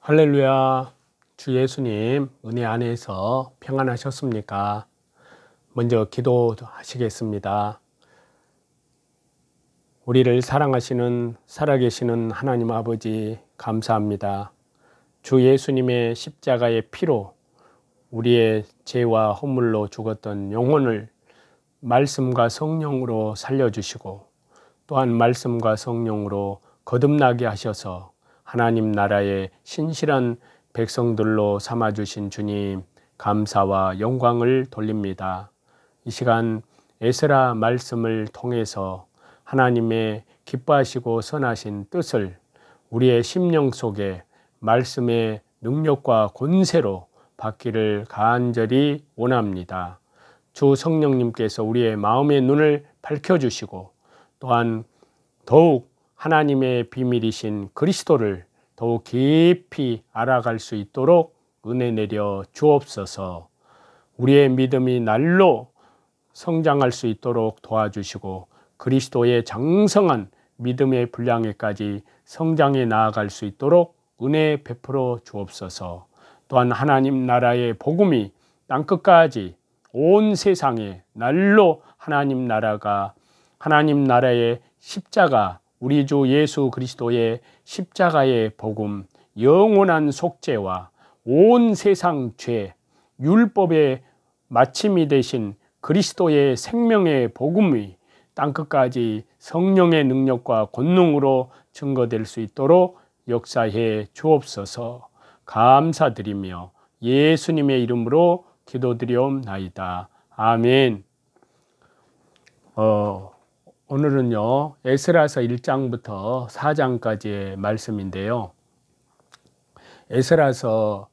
할렐루야. 주 예수님 은혜 안에서 평안하셨습니까? 먼저 기도하시겠습니다. 우리를 사랑하시는 살아계시는 하나님 아버지 감사합니다. 주 예수님의 십자가의 피로 우리의 죄와 허물로 죽었던 영혼을 말씀과 성령으로 살려주시고 또한 말씀과 성령으로 거듭나게 하셔서 하나님 나라의 신실한 백성들로 삼아주신 주님 감사와 영광을 돌립니다. 이 시간 에스라 말씀을 통해서 하나님의 기뻐하시고 선하신 뜻을 우리의 심령 속에 말씀의 능력과 권세로 받기를 간절히 원합니다. 주 성령님께서 우리의 마음의 눈을 밝혀주시고 또한 더욱 하나님의 비밀이신 그리스도를 더욱 깊이 알아갈 수 있도록 은혜 내려 주옵소서. 우리의 믿음이 날로 성장할 수 있도록 도와주시고 그리스도의 장성한 믿음의 분량에까지 성장해 나아갈 수 있도록 은혜 베풀어 주옵소서. 또한 하나님 나라의 복음이 땅끝까지 온 세상에 날로 하나님 나라의 십자가 우리 주 예수 그리스도의 십자가의 복음, 영원한 속죄와 온 세상 죄, 율법의 마침이 되신 그리스도의 생명의 복음이 땅끝까지 성령의 능력과 권능으로 증거될 수 있도록 역사해 주옵소서. 감사드리며 예수님의 이름으로 기도드리옵나이다. 아멘. 오늘은요 에스라서 1장부터 4장까지의 말씀인데요. 에스라서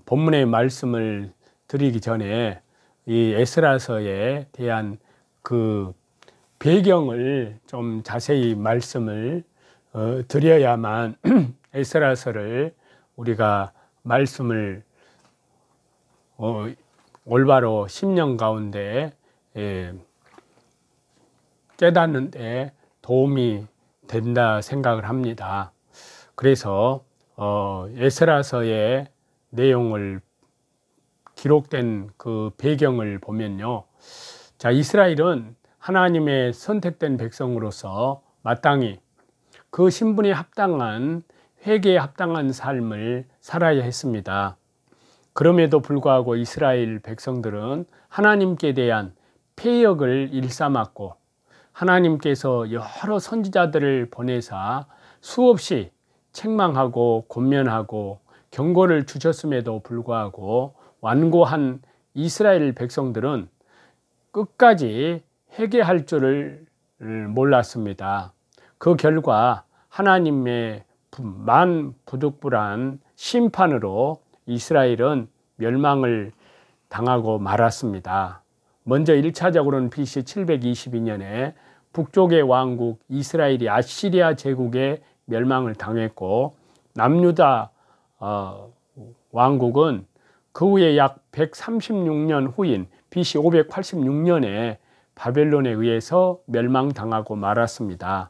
본문의 말씀을 드리기 전에 이 에스라서에 대한 그 배경을 좀 자세히 말씀을 드려야만 에스라서를 우리가 말씀을 올바로 10년 가운데 깨닫는 데 도움이 된다 생각을 합니다. 그래서 에스라서의 내용을 기록된 그 배경을 보면요. 자, 이스라엘은 하나님의 선택된 백성으로서 마땅히 그 신분에 합당한 회개에 합당한 삶을 살아야 했습니다. 그럼에도 불구하고 이스라엘 백성들은 하나님께 대한 패역을 일삼았고 하나님께서 여러 선지자들을 보내사 수없이 책망하고 권면하고 경고를 주셨음에도 불구하고 완고한 이스라엘 백성들은 끝까지 회개할 줄을 몰랐습니다. 그 결과 하나님의 만부득불한 심판으로 이스라엘은 멸망을 당하고 말았습니다. 먼저 1차적으로는 BC 722년에 북쪽의 왕국 이스라엘이 아시리아 제국에 멸망을 당했고 남유다 왕국은 그 후에 약 136년 후인 BC 586년에 바벨론에 의해서 멸망당하고 말았습니다.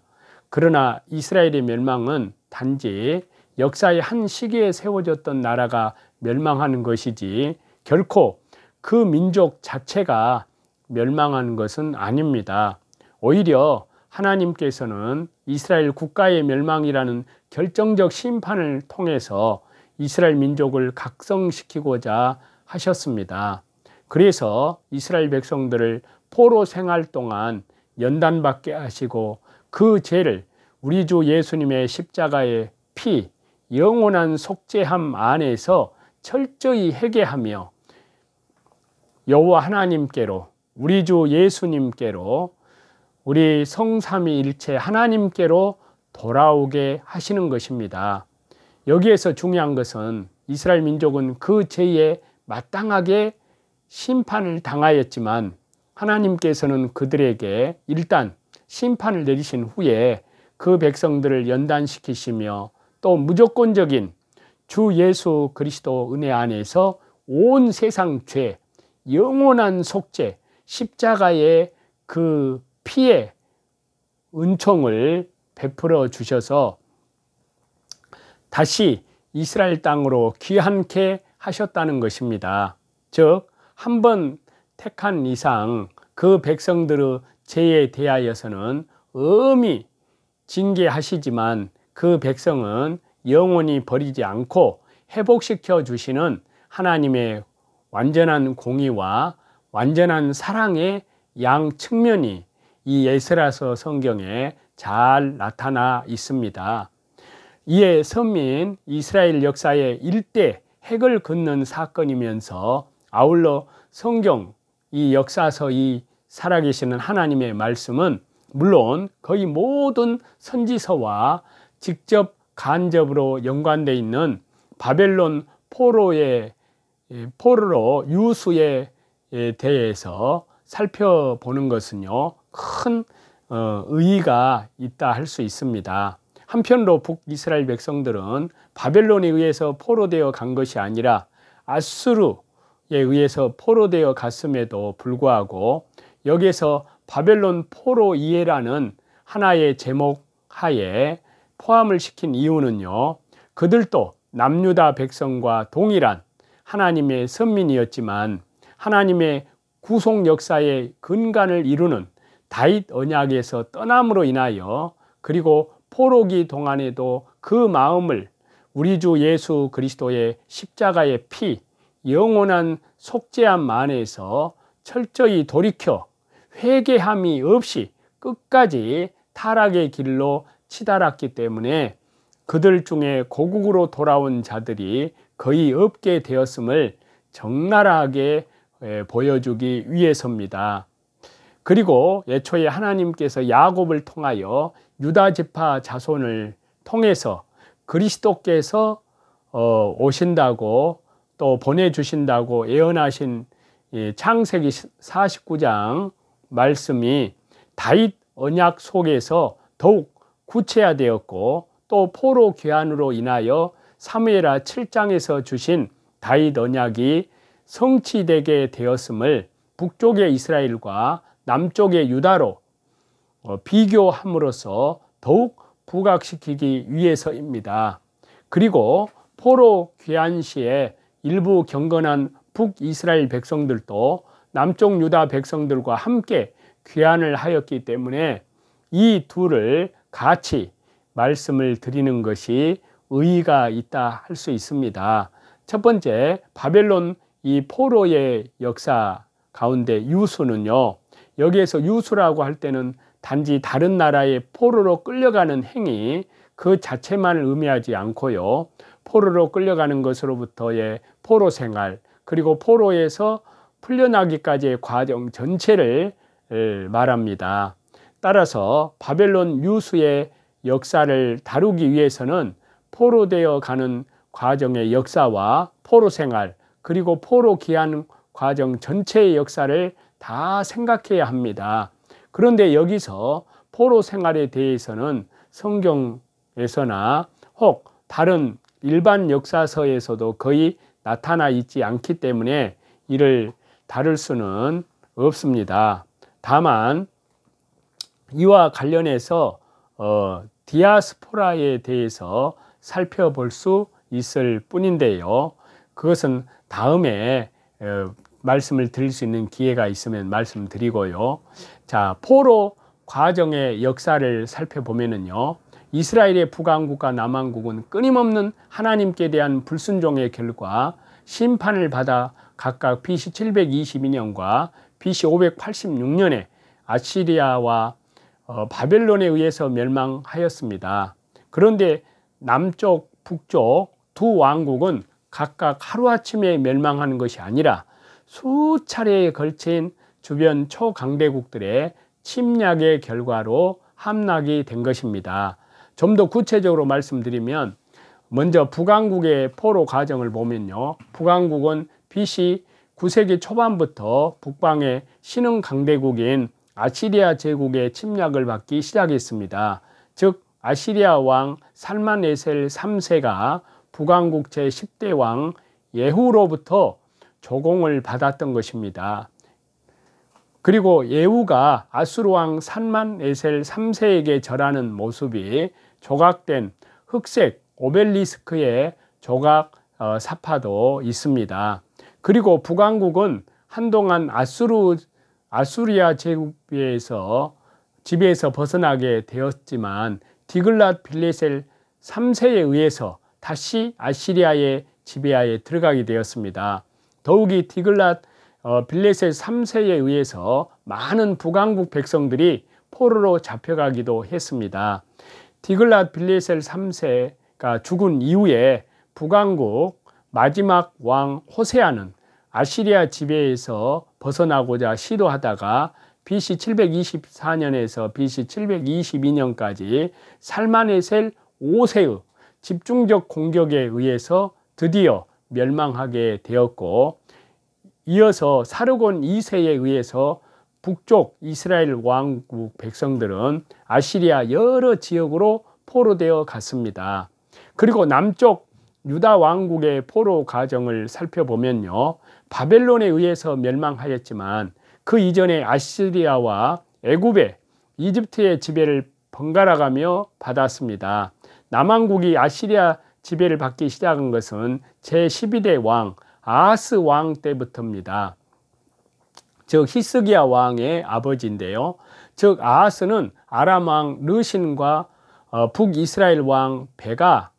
그러나 이스라엘의 멸망은 단지 역사의 한 시기에 세워졌던 나라가 멸망하는 것이지 결코 그 민족 자체가 멸망한 것은 아닙니다. 오히려 하나님께서는 이스라엘 국가의 멸망이라는 결정적 심판을 통해서 이스라엘 민족을 각성시키고자 하셨습니다. 그래서 이스라엘 백성들을 포로 생활 동안 연단받게 하시고 그 죄를 우리 주 예수님의 십자가의 피, 영원한 속죄함 안에서 철저히 회개하며 여호와 하나님께로 우리 주 예수님께로 우리 성삼위일체 하나님께로 돌아오게 하시는 것입니다. 여기에서 중요한 것은 이스라엘 민족은 그 죄에 마땅하게 심판을 당하였지만 하나님께서는 그들에게 일단 심판을 내리신 후에 그 백성들을 연단시키시며 또 무조건적인 주 예수 그리스도 은혜 안에서 온 세상 죄, 영원한 속죄, 십자가의 그 피의 은총을 베풀어 주셔서 다시 이스라엘 땅으로 귀환케 하셨다는 것입니다. 즉, 한 번 택한 이상 그 백성들의 죄에 대하여서는 엄히 징계하시지만 그 백성은 영원히 버리지 않고 회복시켜 주시는 하나님의 완전한 공의와 완전한 사랑의 양 측면이 이 에스라서 성경에 잘 나타나 있습니다. 이에 선민 이스라엘 역사의 일대 핵을 긋는 사건이면서 아울러 성경 이 역사서 이 살아계시는 하나님의 말씀은 물론 거의 모든 선지서와 직접 간접으로 연관되어 있는 바벨론 포로 유수에 대해서 살펴보는 것은요, 큰 의의가 있다 할 수 있습니다. 한편으로 북이스라엘 백성들은 바벨론에 의해서 포로되어 간 것이 아니라 아수르에 의해서 포로되어 갔음에도 불구하고 여기에서 바벨론 포로 이해라는 하나의 제목 하에 포함을 시킨 이유는요, 그들도 남유다 백성과 동일한 하나님의 선민이었지만 하나님의 구속 역사의 근간을 이루는 다윗 언약에서 떠남으로 인하여 그리고 포로기 동안에도 그 마음을 우리 주 예수 그리스도의 십자가의 피, 영원한 속죄함 안에서 철저히 돌이켜 회개함이 없이 끝까지 타락의 길로 치달았기 때문에 그들 중에 고국으로 돌아온 자들이 거의 없게 되었음을 적나라하게 보여주기 위해서입니다. 그리고 애초에 하나님께서 야곱을 통하여 유다 지파 자손을 통해서 그리스도께서 오신다고 또 보내주신다고 예언하신 창세기 49장 말씀이 다윗 언약 속에서 더욱 구체화되었고 또 포로 귀환으로 인하여 사무엘하 7장에서 주신 다윗 언약이 성취되게 되었음을 북쪽의 이스라엘과 남쪽의 유다로 비교함으로써 더욱 부각시키기 위해서입니다. 그리고 포로 귀환 시에 일부 경건한 북이스라엘 백성들도 남쪽 유다 백성들과 함께 귀환을 하였기 때문에 이 둘을 같이 말씀을 드리는 것이 의의가 있다 할 수 있습니다. 첫 번째, 바벨론 이 포로의 역사 가운데 유수는요, 여기에서 유수라고 할 때는 단지 다른 나라의 포로로 끌려가는 행위 그 자체만을 의미하지 않고요, 포로로 끌려가는 것으로부터의 포로 생활, 그리고 포로에서 풀려나기까지의 과정 전체를 말합니다. 따라서 바벨론 유수의 역사를 다루기 위해서는 포로되어 가는 과정의 역사와 포로 생활, 그리고 포로 귀환 과정 전체의 역사를 다 생각해야 합니다. 그런데 여기서 포로 생활에 대해서는 성경에서나 혹 다른 일반 역사서에서도 거의 나타나 있지 않기 때문에 이를 다룰 수는 없습니다. 다만 이와 관련해서 디아스포라에 대해서 살펴볼 수 있을 뿐인데요, 그것은 다음에 말씀을 드릴 수 있는 기회가 있으면 말씀드리고요. 자, 포로 과정의 역사를 살펴보면은요, 이스라엘의 북왕국과 남왕국은 끊임없는 하나님께 대한 불순종의 결과 심판을 받아 각각 BC 722년과 BC 586년에 아시리아와 바벨론에 의해서 멸망하였습니다. 그런데 남쪽, 북쪽 두 왕국은 각각 하루아침에 멸망하는 것이 아니라 수차례에 걸친 주변 초강대국들의 침략의 결과로 함락이 된 것입니다. 좀 더 구체적으로 말씀드리면 먼저 북왕국의 포로 과정을 보면요, 북왕국은 BC 9세기 초반부터 북방의 신흥 강대국인 아시리아 제국의 침략을 받기 시작했습니다. 즉 아시리아 왕 살만에셀 3세가 북왕국 제10대 왕 예후로부터 조공을 받았던 것입니다. 그리고 예후가 아수르 왕 살만에셀 3세에게 절하는 모습이 조각된 흑색 오벨리스크에 조각 사파도 있습니다. 그리고 북왕국은 한동안 아수리아 제국에서 지배에서 벗어나게 되었지만 디글랏 빌레셀 3세에 의해서 다시 아시리아의 지배하에 들어가게 되었습니다. 더욱이 디글랏 빌레셀 3세에 의해서 많은 북왕국 백성들이 포로로 잡혀가기도 했습니다. 디글랏 빌레셀 3세가 죽은 이후에 북왕국 마지막 왕 호세아는 아시리아 지배에서 벗어나고자 시도하다가 BC 724년에서 BC 722년까지 살마네셀 5세의 집중적 공격에 의해서 드디어 멸망하게 되었고, 이어서 사르곤 2세에 의해서 북쪽 이스라엘 왕국 백성들은 아시리아 여러 지역으로 포로되어 갔습니다. 그리고 남쪽 유다 왕국의 포로 과정을 살펴보면요, 바벨론에 의해서 멸망하였지만 그 이전에 아시리아와 애굽의 이집트의 지배를 번갈아가며 받았습니다. 남왕국이 아시리아 지배를 받기 시작한 것은 제12대 왕 아하스 왕 때부터입니다. 즉 히스기야 왕의 아버지인데요. 즉 아하스는 아람 왕 르신과 북이스라엘 왕 베가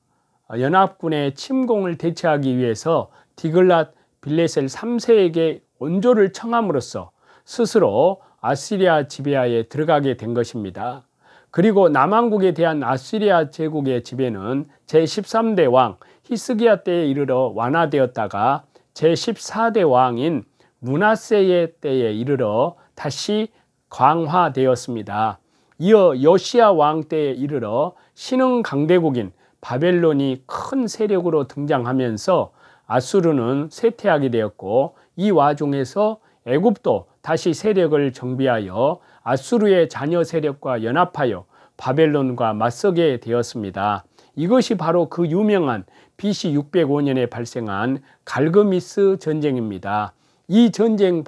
연합군의 침공을 대처하기 위해서 디글랏 빌레셀 3세에게 원조를 청함으로써 스스로 아시리아 지배하에 들어가게 된 것입니다. 그리고 남왕국에 대한 아시리아 제국의 지배는 제13대 왕 히스기야 때에 이르러 완화되었다가 제14대 왕인 므낫세의 때에 이르러 다시 강화되었습니다. 이어 요시야 왕 때에 이르러 신흥 강대국인 바벨론이 큰 세력으로 등장하면서 아수르는 쇠퇴하게 되었고, 이 와중에서 애굽도 다시 세력을 정비하여 아수르의 자녀 세력과 연합하여 바벨론과 맞서게 되었습니다. 이것이 바로 그 유명한 BC 605년에 발생한 갈그미스 전쟁입니다. 이 전쟁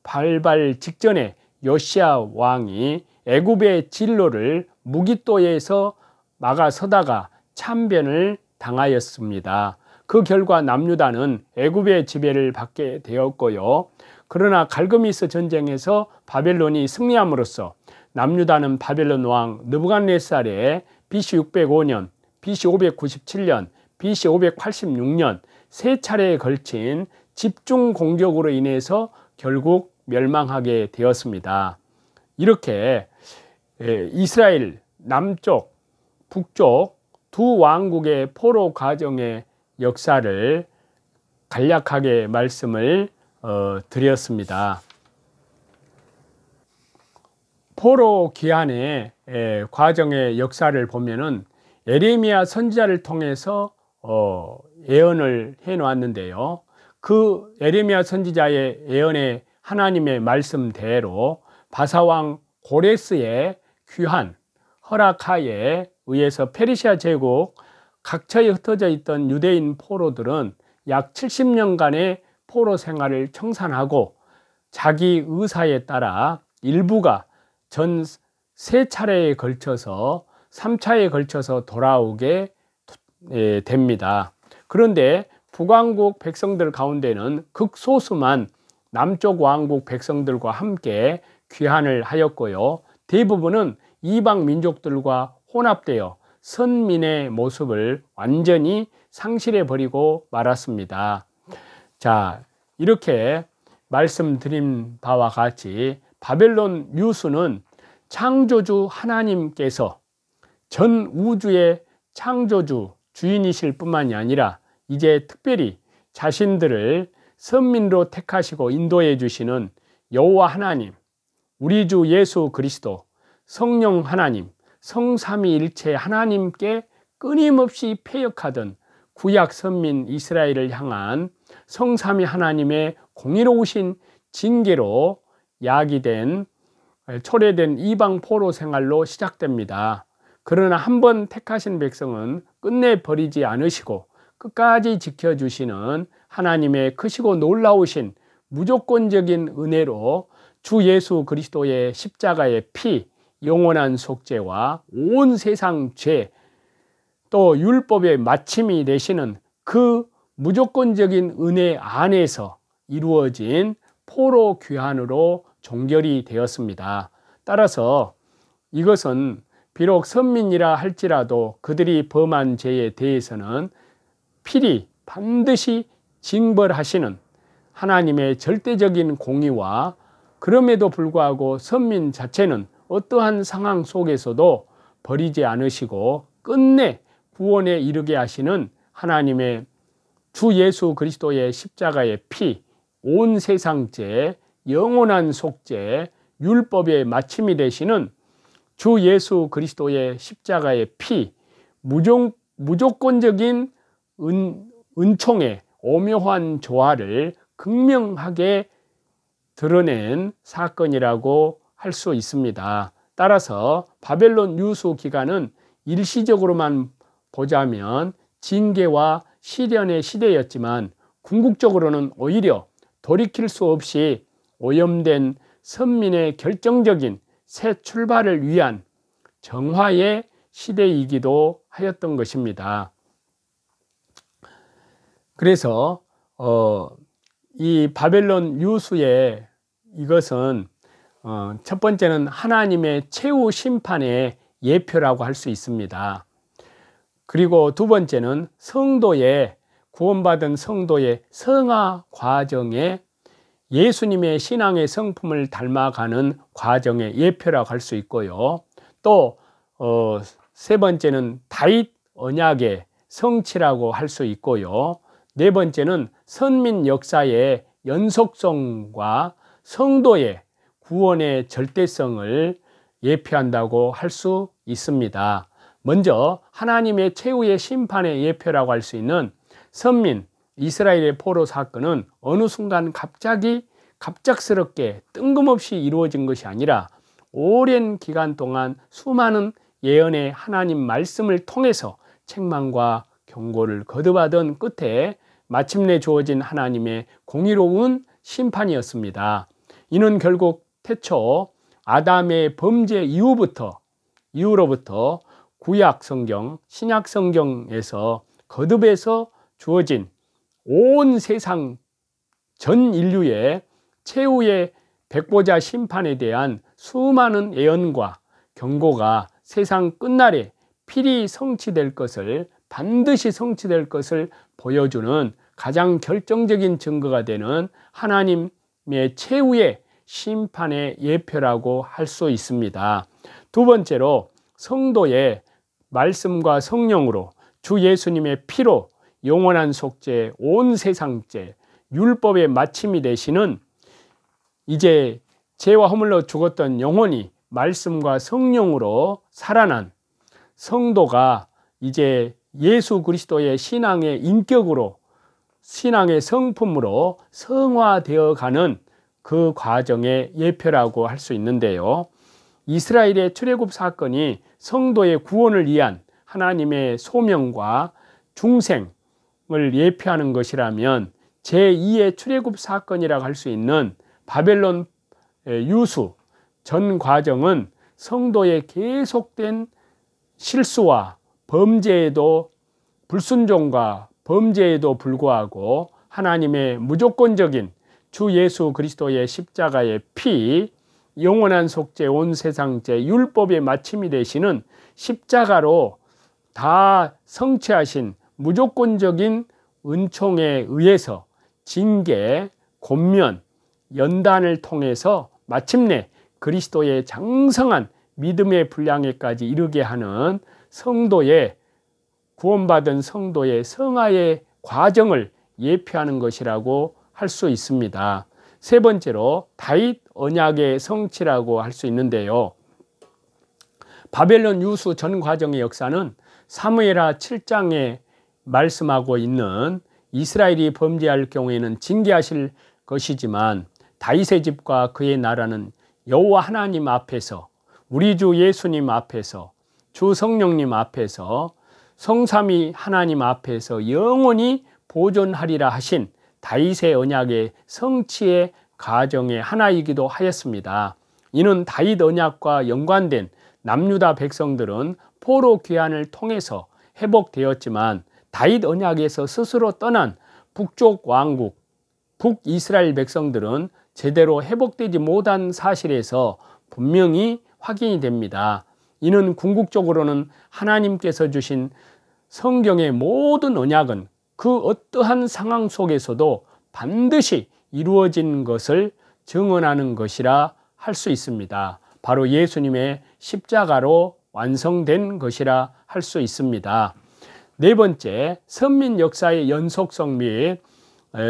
발발 직전에 요시야 왕이 애굽의 진로를 무기또에서 막아서다가 참변을 당하였습니다. 그 결과 남유다는 애굽의 지배를 받게 되었고요. 그러나 갈그미스 전쟁에서 바벨론이 승리함으로써 남유다는 바벨론 왕 느부갓네살의 BC 605년, BC 597년, BC 586년 세 차례에 걸친 집중 공격으로 인해서 결국 멸망하게 되었습니다. 이렇게 이스라엘 남쪽, 북쪽 두 왕국의 포로 과정의 역사를 간략하게 말씀을 드렸습니다. 포로 귀환의 과정의 역사를 보면은 예레미야 선지자를 통해서 예언을 해 놓았는데요. 그 예레미야 선지자의 예언에 하나님의 말씀대로 바사왕 고레스의 귀환 허락하에 의해서 페르시아 제국 각처에 흩어져 있던 유대인 포로들은 약 70년간의 포로 생활을 청산하고 자기 의사에 따라 일부가 전 3차례에 걸쳐서 3차에 걸쳐서 돌아오게 됩니다. 그런데 북왕국 백성들 가운데는 극소수만 남쪽 왕국 백성들과 함께 귀환을 하였고요. 대부분은 이방 민족들과 혼합되어 선민의 모습을 완전히 상실해 버리고 말았습니다. 자, 이렇게 말씀드린 바와 같이 바벨론 유수는 창조주 하나님께서 전 우주의 창조주 주인이실 뿐만이 아니라 이제 특별히 자신들을 선민으로 택하시고 인도해 주시는 여호와 하나님, 우리 주 예수 그리스도, 성령 하나님, 성삼위일체 하나님께 끊임없이 패역하던 구약 선민 이스라엘을 향한 성삼위 하나님의 공의로우신 징계로 야기된 초래된 이방 포로 생활로 시작됩니다. 그러나 한번 택하신 백성은 끝내 버리지 않으시고 끝까지 지켜주시는 하나님의 크시고 놀라우신 무조건적인 은혜로 주 예수 그리스도의 십자가의 피, 영원한 속죄와 온 세상 죄, 또 율법의 마침이 되시는 그 무조건적인 은혜 안에서 이루어진 포로 귀환으로 종결이 되었습니다. 따라서 이것은 비록 선민이라 할지라도 그들이 범한 죄에 대해서는 필히 반드시 징벌하시는 하나님의 절대적인 공의와, 그럼에도 불구하고 선민 자체는 어떠한 상황 속에서도 버리지 않으시고 끝내 구원에 이르게 하시는 하나님의 주 예수 그리스도의 십자가의 피, 온 세상죄, 영원한 속죄, 율법의 마침이 되시는 주 예수 그리스도의 십자가의 피, 무조건적인 은총의 오묘한 조화를 극명하게 드러낸 사건이라고 할 수 있습니다. 따라서 바벨론 유수 기간은 일시적으로만 보자면 징계와 시련의 시대였지만 궁극적으로는 오히려 돌이킬 수 없이 오염된 선민의 결정적인 새 출발을 위한 정화의 시대이기도 하였던 것입니다. 그래서 이 바벨론 유수의 이것은 첫 번째는 하나님의 최후 심판의 예표라고 할 수 있습니다. 그리고 두 번째는 구원받은 성도의 성화 과정에 예수님의 신앙의 성품을 닮아가는 과정의 예표라고 할 수 있고요. 또 세 번째는 다윗 언약의 성취라고 할 수 있고요. 네 번째는 선민 역사의 연속성과 성도의 구원의 절대성을 예표한다고 할 수 있습니다. 먼저 하나님의 최후의 심판의 예표라고 할 수 있는 선민 이스라엘의 포로 사건은 어느 순간 갑작스럽게 뜬금없이 이루어진 것이 아니라 오랜 기간 동안 수많은 예언의 하나님 말씀을 통해서 책망과 경고를 거듭하던 끝에 마침내 주어진 하나님의 공의로운 심판이었습니다. 이는 결국 태초 아담의 범죄 이후로부터 구약 성경, 신약 성경에서 거듭해서 주어진 온 세상 전 인류의 최후의 백보자 심판에 대한 수많은 예언과 경고가 세상 끝날에 필히 반드시 성취될 것을 보여주는 가장 결정적인 증거가 되는 하나님의 최후의 심판의 예표라고 할 수 있습니다. 두 번째로 성도의 말씀과 성령으로 주 예수님의 피로 영원한 속죄, 온 세상죄, 율법의 마침이 되시는 이제 죄와 허물로 죽었던 영혼이 말씀과 성령으로 살아난 성도가 이제 예수 그리스도의 신앙의 인격으로, 신앙의 성품으로 성화되어 가는 그 과정의 예표라고 할 수 있는데요. 이스라엘의 출애굽 사건이 성도의 구원을 위한 하나님의 소명과 중생을 예표하는 것이라면 제2의 출애굽 사건이라고 할 수 있는 바벨론 유수 전 과정은 성도의 계속된 실수와 범죄에도, 불순종과 범죄에도 불구하고 하나님의 무조건적인 주 예수 그리스도의 십자가의 피, 영원한 속죄, 온 세상죄, 율법의 마침이 되시는 십자가로 다 성취하신 무조건적인 은총에 의해서 징계, 권면, 연단을 통해서 마침내 그리스도의 장성한 믿음의 분량에까지 이르게 하는 구원받은 성도의 성화의 과정을 예표하는 것이라고 할 수 있습니다. 세 번째로 다윗 언약의 성취라고 할 수 있는데요. 바벨론 유수 전 과정의 역사는 사무엘하 7장에 말씀하고 있는 이스라엘이 범죄할 경우에는 징계하실 것이지만 다윗의 집과 그의 나라는 여호와 하나님 앞에서, 우리 주 예수님 앞에서, 주 성령님 앞에서, 성삼위 하나님 앞에서 영원히 보존하리라 하신 다윗의 언약의 성취의 과정의 하나이기도 하였습니다. 이는 다윗 언약과 연관된 남유다 백성들은 포로 귀환을 통해서 회복되었지만 다윗 언약에서 스스로 떠난 북쪽 왕국, 북이스라엘 백성들은 제대로 회복되지 못한 사실에서 분명히 확인이 됩니다. 이는 궁극적으로는 하나님께서 주신 성경의 모든 언약은 그 어떠한 상황 속에서도 반드시 이루어진 것을 증언하는 것이라 할 수 있습니다. 바로 예수님의 십자가로 완성된 것이라 할 수 있습니다. 네 번째, 선민 역사의 연속성 및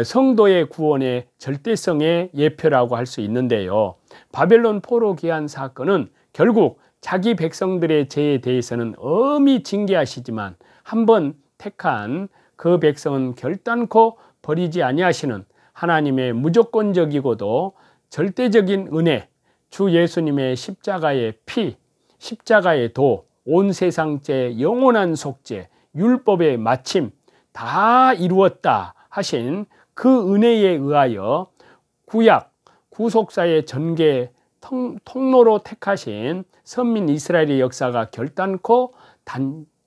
성도의 구원의 절대성의 예표라고 할 수 있는데요. 바벨론 포로 귀환 사건은 결국 자기 백성들의 죄에 대해서는 엄히 징계하시지만 한번 택한 그 백성은 결단코 버리지 아니하시는 하나님의 무조건적이고도 절대적인 은혜, 주 예수님의 십자가의 피, 십자가의 도, 온 세상죄, 영원한 속죄, 율법의 마침 다 이루었다 하신 그 은혜에 의하여 구약, 구속사의 전개 통로로 택하신 선민 이스라엘의 역사가 결단코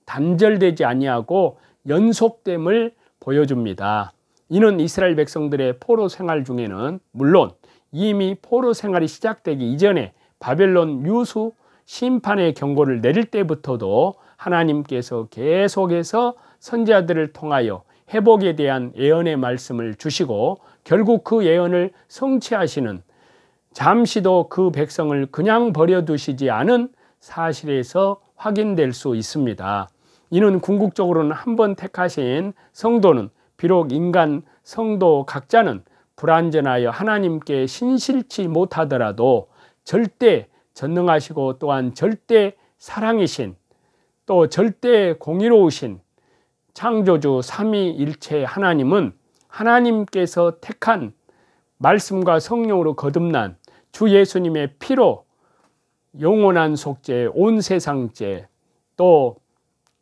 단절되지 아니하고 연속됨을 보여줍니다. 이는 이스라엘 백성들의 포로 생활 중에는 물론 이미 포로 생활이 시작되기 이전에 바벨론 유수 심판의 경고를 내릴 때부터도 하나님께서 계속해서 선지자들을 통하여 회복에 대한 예언의 말씀을 주시고 결국 그 예언을 성취하시는, 잠시도 그 백성을 그냥 버려두시지 않은 사실에서 확인될 수 있습니다. 이는 궁극적으로는 한번 택하신 성도는 비록 인간 성도 각자는 불완전하여 하나님께 신실치 못하더라도 절대 전능하시고 또한 절대 사랑이신, 또 절대 공의로우신 창조주 삼위일체 하나님은 하나님께서 택한 말씀과 성령으로 거듭난 주 예수님의 피로 영원한 속죄, 온 세상죄, 또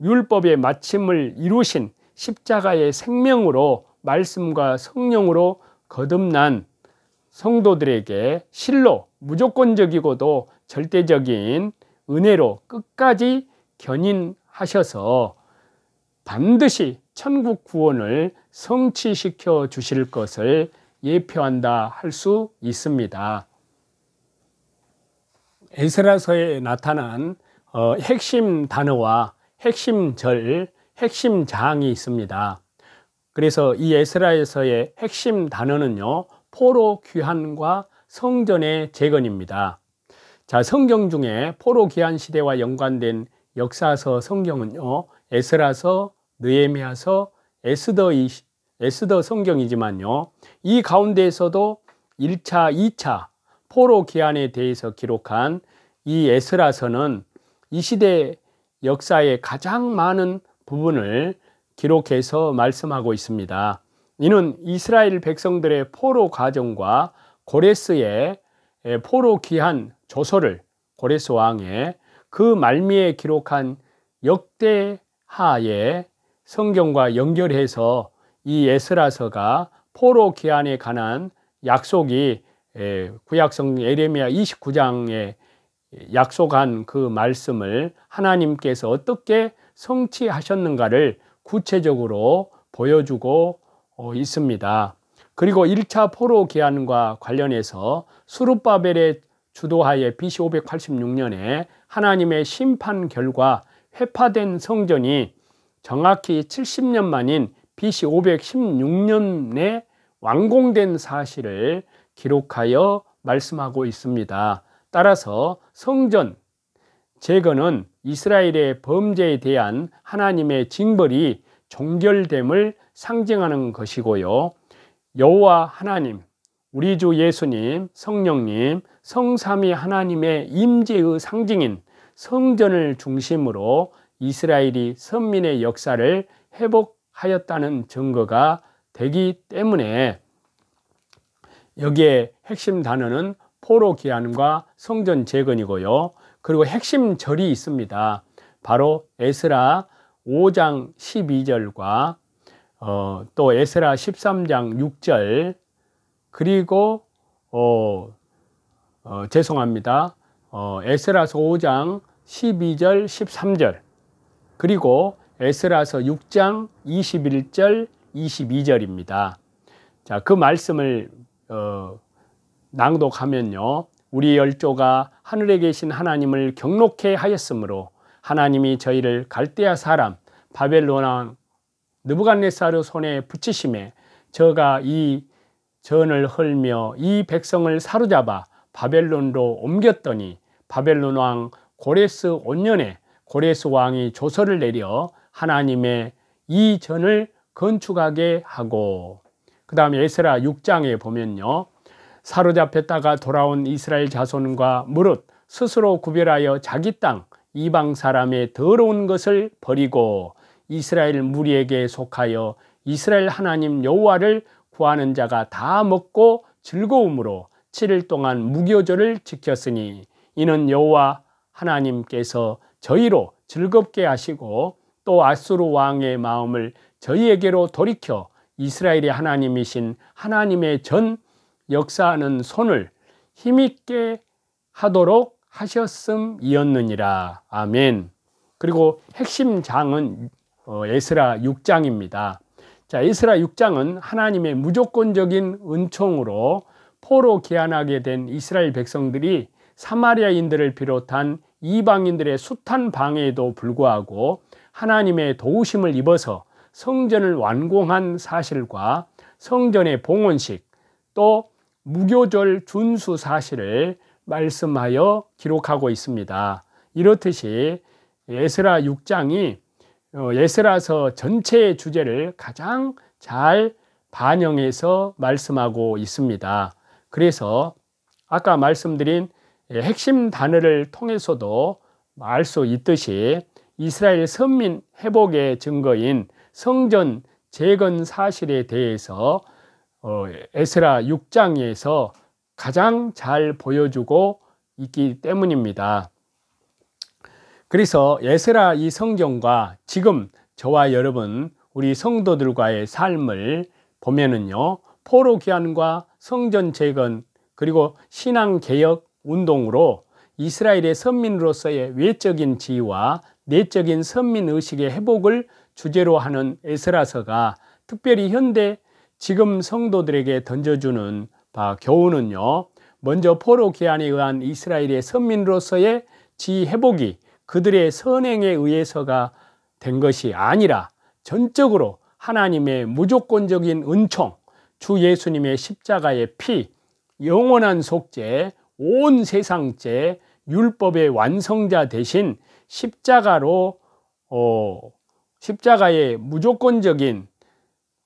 율법의 마침을 이루신 십자가의 생명으로 말씀과 성령으로 거듭난 성도들에게 실로 무조건적이고도 절대적인 은혜로 끝까지 견인하셔서 반드시 천국 구원을 성취시켜 주실 것을 예표한다 할 수 있습니다. 에스라서에 나타난 핵심 단어와 핵심 절, 핵심 장이 있습니다. 그래서 이 에스라에서의 핵심 단어는요, 포로 귀환과 성전의 재건입니다. 자, 성경 중에 포로 귀환 시대와 연관된 역사서 성경은요, 에스라서, 느헤미야서, 에스더 성경이지만요, 이 가운데에서도 1차, 2차 포로 귀환에 대해서 기록한 이 에스라서는 이 시대 역사의 가장 많은 부분을 기록해서 말씀하고 있습니다. 이는 이스라엘 백성들의 포로 과정과 고레스의 포로 귀환 조서를, 고레스 왕의 그 말미에 기록한 역대하의 성경과 연결해서 이 에스라서가 포로 귀환에 관한 약속이 구약성경 예레미야 29장에 약속한 그 말씀을 하나님께서 어떻게 성취하셨는가를 구체적으로 보여주고 있습니다. 그리고 1차 포로 귀환과 관련해서 스룹바벨의 주도하에 BC 586년에 하나님의 심판 결과 회파된 성전이 정확히 70년 만인 BC 516년에 완공된 사실을 기록하여 말씀하고 있습니다. 따라서 성전 재건은 이스라엘의 범죄에 대한 하나님의 징벌이 종결됨을 상징하는 것이고요, 여호와 하나님, 우리 주 예수님, 성령님, 성삼위 하나님의 임재의 상징인 성전을 중심으로 이스라엘이 선민의 역사를 회복하였다는 증거가 되기 때문에 여기에 핵심 단어는 포로 귀환과 성전 재건이고요, 그리고 핵심 절이 있습니다. 바로 에스라 5장 12절과 또 에스라 13장 6절, 그리고 에스라서 5장 12절 13절, 그리고 에스라서 6장 21절 22절입니다. 자, 그 말씀을 낭독하면요. 우리 열조가 하늘에 계신 하나님을 경록해 하였으므로 하나님이 저희를 갈대아 사람 바벨론 왕 느부갓네살 손에 붙이심에 저가 이 전을 헐며 이 백성을 사로잡아 바벨론으로 옮겼더니 바벨론 왕 고레스 5년에 고레스 왕이 조서를 내려 하나님의 이 전을 건축하게 하고, 그 다음에 에스라 6장에 보면요. 사로잡혔다가 돌아온 이스라엘 자손과 무릇 스스로 구별하여 자기 땅 이방 사람의 더러운 것을 버리고 이스라엘 무리에게 속하여 이스라엘 하나님 여호와를 구하는 자가 다 먹고 즐거움으로 7일 동안 무교절을 지켰으니 이는 여호와 하나님께서 저희로 즐겁게 하시고 또 아수르 왕의 마음을 저희에게로 돌이켜 이스라엘의 하나님이신 하나님의 전 역사하는 손을 힘있게 하도록 하셨음이었느니라. 아멘. 그리고 핵심 장은 에스라 6장입니다. 자, 에스라 6장은 하나님의 무조건적인 은총으로 포로 귀환하게 된 이스라엘 백성들이 사마리아인들을 비롯한 이방인들의 숱한 방해에도 불구하고 하나님의 도우심을 입어서 성전을 완공한 사실과 성전의 봉헌식 또 무교절 준수 사실을 말씀하여 기록하고 있습니다. 이렇듯이 에스라 6장이 에스라서 전체의 주제를 가장 잘 반영해서 말씀하고 있습니다. 그래서 아까 말씀드린 핵심 단어를 통해서도 알 수 있듯이 이스라엘 선민 회복의 증거인 성전 재건 사실에 대해서 에스라 6장에서 가장 잘 보여주고 있기 때문입니다. 그래서 에스라 이 성경과 지금 저와 여러분 우리 성도들과의 삶을 보면은요, 포로 귀환과 성전 재건 그리고 신앙 개혁 운동으로 이스라엘의 선민으로서의 외적인 지위와 내적인 선민 의식의 회복을 주제로 하는 에스라서가 특별히 현대 지금 성도들에게 던져주는 교훈은요, 먼저 포로 귀환에 의한 이스라엘의 선민으로서의 지위 회복이 그들의 선행에 의해서가 된 것이 아니라 전적으로 하나님의 무조건적인 은총, 주 예수님의 십자가의 피, 영원한 속죄, 온 세상죄, 율법의 완성자 대신 십자가의 무조건적인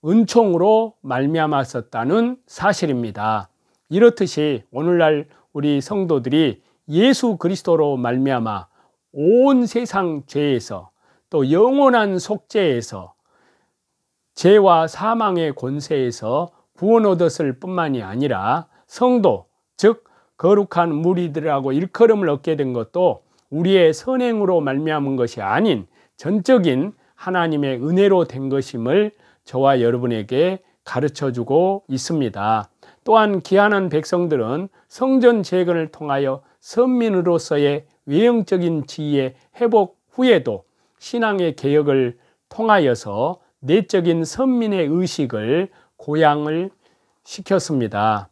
은총으로 말미암았었다는 사실입니다. 이렇듯이 오늘날 우리 성도들이 예수 그리스도로 말미암아 온 세상 죄에서 또 영원한 속죄에서 죄와 사망의 권세에서 구원 얻었을 뿐만이 아니라 성도, 즉 거룩한 무리들하고 일컬음을 얻게 된 것도 우리의 선행으로 말미암은 것이 아닌 전적인 하나님의 은혜로 된 것임을 저와 여러분에게 가르쳐주고 있습니다. 또한 귀환한 백성들은 성전 재건을 통하여 선민으로서의 외형적인 지위의 회복 후에도 신앙의 개혁을 통하여서 내적인 선민의 의식을 고양을 시켰습니다.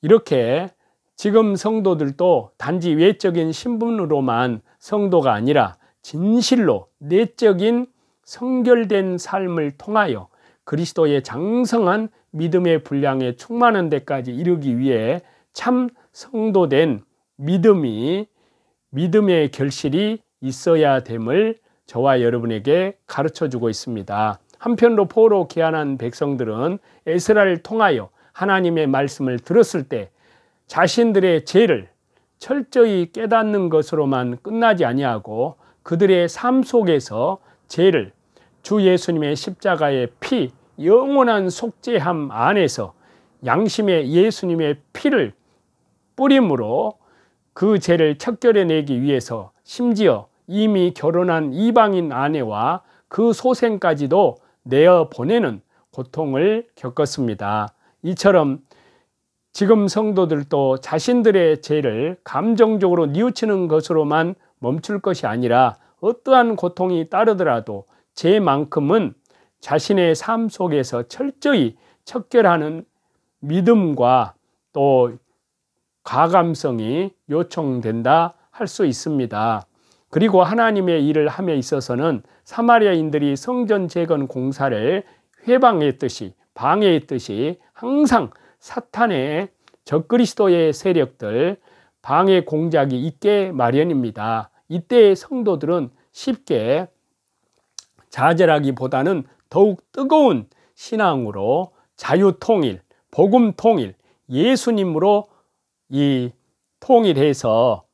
이렇게 지금 성도들도 단지 외적인 신분으로만 성도가 아니라 진실로 내적인 성결된 삶을 통하여 그리스도의 장성한 믿음의 분량에 충만한 데까지 이르기 위해 참 성도된 믿음의 결실이 있어야 됨을 저와 여러분에게 가르쳐주고 있습니다. 한편으로 포로 귀환한 백성들은 에스라를 통하여 하나님의 말씀을 들었을 때 자신들의 죄를 철저히 깨닫는 것으로만 끝나지 아니하고 그들의 삶 속에서 죄를 주 예수님의 십자가의 피, 영원한 속죄함 안에서 양심의 예수님의 피를 뿌림으로 그 죄를 척결해내기 위해서 심지어 이미 결혼한 이방인 아내와 그 소생까지도 내어 보내는 고통을 겪었습니다. 이처럼 지금 성도들도 자신들의 죄를 감정적으로 뉘우치는 것으로만 멈출 것이 아니라 어떠한 고통이 따르더라도 죄만큼은 자신의 삶 속에서 철저히 척결하는 믿음과 또 가감성이 요청된다 할 수 있습니다. 그리고 하나님의 일을 함에 있어서는 사마리아인들이 성전 재건 공사를 회방했듯이 방해했듯이 항상 사탄의 적그리스도의 세력들 방해 공작이 있게 마련입니다. 이때의 성도들은 쉽게 좌절하기보다는 더욱 뜨거운 신앙으로 자유통일, 복음통일, 예수님으로 이 통일해서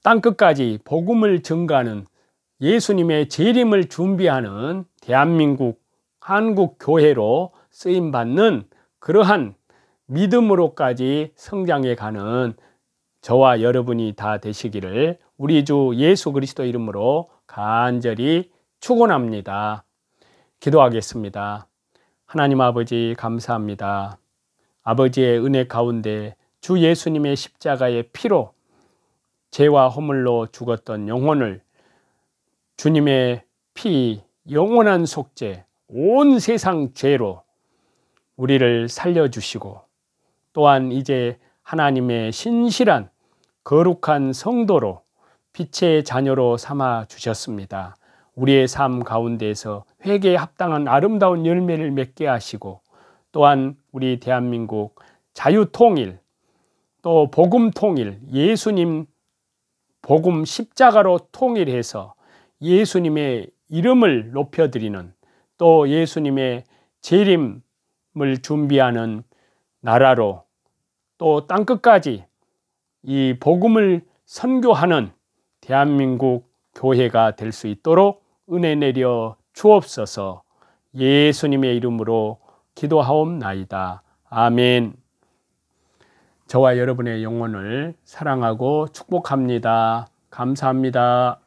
땅끝까지 복음을 전가하는 예수님의 재림을 준비하는 대한민국 한국교회로 쓰임받는 그러한 믿음으로까지 성장해 가는 저와 여러분이 다 되시기를 우리 주 예수 그리스도 이름으로 간절히 축원합니다. 기도하겠습니다. 하나님 아버지 감사합니다. 아버지의 은혜 가운데 주 예수님의 십자가의 피로 죄와 허물로 죽었던 영혼을 주님의 피 영원한 속죄 온 세상 죄로 우리를 살려주시고 또한 이제 하나님의 신실한 거룩한 성도로 빛의 자녀로 삼아 주셨습니다. 우리의 삶 가운데에서 회개에 합당한 아름다운 열매를 맺게 하시고 또한 우리 대한민국 자유통일 또 복음통일 예수님 복음 십자가로 통일해서 예수님의 이름을 높여드리는 또 예수님의 재림을 준비하는 나라로 또 땅끝까지 이 복음을 선교하는 대한민국 교회가 될 수 있도록 은혜 내려 주옵소서. 예수님의 이름으로 기도하옵나이다. 아멘. 저와 여러분의 영혼을 사랑하고 축복합니다. 감사합니다.